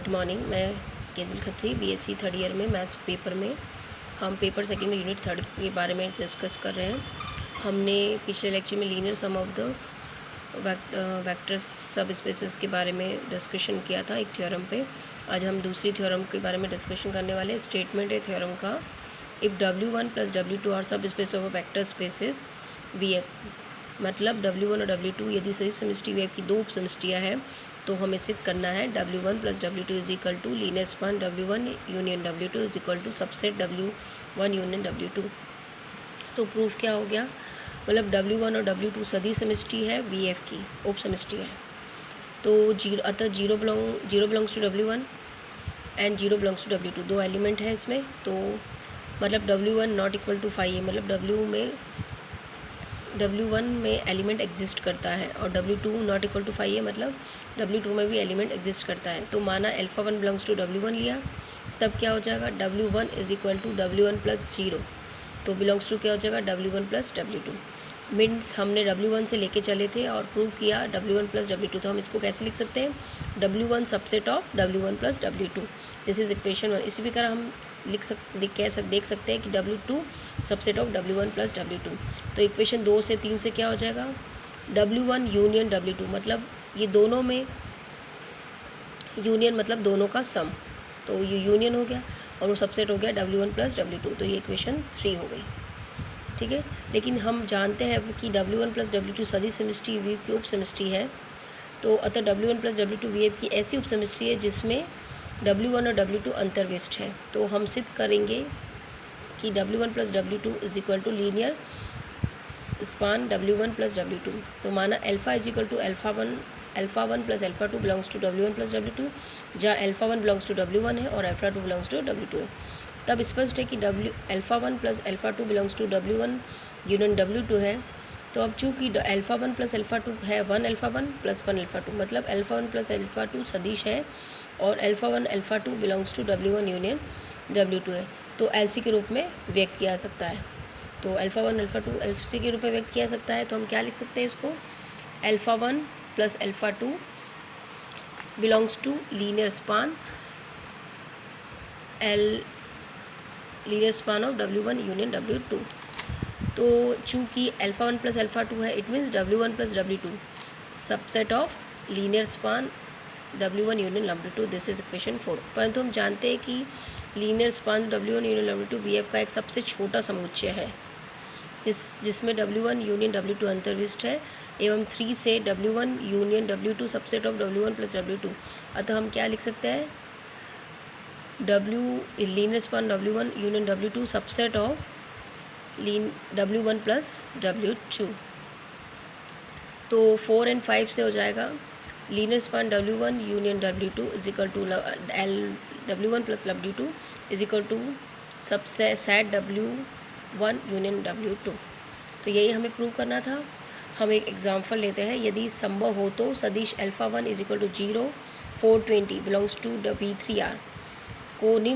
Good morning. मैं Kejal Khatri, BSc third year में maths paper में हम पेपर सेकंड में यूनिट थर्ड के बारे में डिस्कस कर रहे हैं। हमने पिछले लेक्चर में linear sum of the vectors subspaces के बारे में डिस्कशन किया था एक थ्योरम पे। आज हम दूसरी थ्योरम के बारे में डिस्कशन करने वाले हैं। स्टेटमेंट है थ्योरम का, इफ़ W1 + W2 आर सब space of vector spaces VF, मतलब W1 और W2 यदि सही समष्टि VF की दो समष्टियाँ हैं तो हमें सिद्ध करना है W1 + W2 is equal to linear span W1 union W2 is equal to subset W1 union W2। तो प्रूफ क्या हो गया, मतलब W1 और W2 सदिश समष्टि है VF की, उप समष्टि है। तो अतः zero belongs to W1 and zero belongs to W2, दो एलिमेंट है इसमें। तो मतलब W1 नॉट इक्वल टू 5 है, मतलब W1 में एलिमेंट एग्जिस्ट करता है और W2 नॉट इक्वल टू 5 है, मतलब W2 में भी एलिमेंट एग्जिस्ट करता है। तो माना α1 बिलोंग्स टू W1 लिया, तब क्या हो जाएगा W1 is equal to W1 + 0, तो बिलोंग्स टू क्या हो जाएगा W1 + W2। मीन्स हमने W1 से लेके चले थे और प्रूव किया W1 + W2। तो हम इसको कैसे लिख सकते हैं, W1 subset of W1 + W2, this is equation 1। इसी प्रकार हम देख सकते हैं कि W2 subset of W1 + W2। तो इक्वेशन 2 से 3 से क्या हो जाएगा, W1 यूनियन W2, मतलब ये दोनों में यूनियन मतलब दोनों का सम, तो ये यूनियन हो गया और वो सबसेट हो गया W1 + W2। तो ये इक्वेशन 3 हो गई, ठीक है। लेकिन हम जानते हैं कि W1 + W2 सदिश समष्टि VF की उप समष्टि है। तो अतः W1 + W2 VF की ऐसी उप समष्टि है जिसमें W1 और W2 अंतर्विष्ट है। तो हम सिद्ध करेंगे कि W1 + W2 is equal to linear span W1 + W2। तो माना alpha is equal to α1 + α2 belongs to W1 + W2, जहाँ α1 बिलोंग्स टू W1 है और α2 बिलोंग्स टू W2 है। तब स्पष्ट है कि α1 + α2 belongs to W1 union W2 है। तो अब चूँकि α1 + α2 है 1α1 + 1α2, मतलब α1 + α2 सदिश है और α1 α2 belongs to W1 union W2 है। तो LC के रूप में व्यक्त किया जा सकता है। तो α1 α2 LC के रूप में व्यक्त किया जा सकता है। तो हम क्या लिख सकते हैं इसको, α1 + α2 belongs to linear span of W1 union W2। तो चूँकि α1 + α2 है, it means W1 + W2 subset of linear span W1 union W2, this is equation 4। परंतु हम जानते हैं कि linear span W1 union W2 VF का एक सबसे छोटा समुच्चय है जिसमें W1 यूनियन W2 अंतर्विष्ट है एवं 3 से W1 union W2 subset of W1 + W2। अतः हम क्या लिख सकते हैं, linear span W1 union W2 subset of W1 + W2। तो 4 और 5 से हो जाएगा linear span W1 union W2 is equal to W1 + W2 is equal to subset W1 union W2। तो यही हमें प्रूव करना था। हम एक एग्जांपल लेते हैं। यदि संभव हो तो सदिश α1 is equal to 0 420 belongs to V3R को निम्न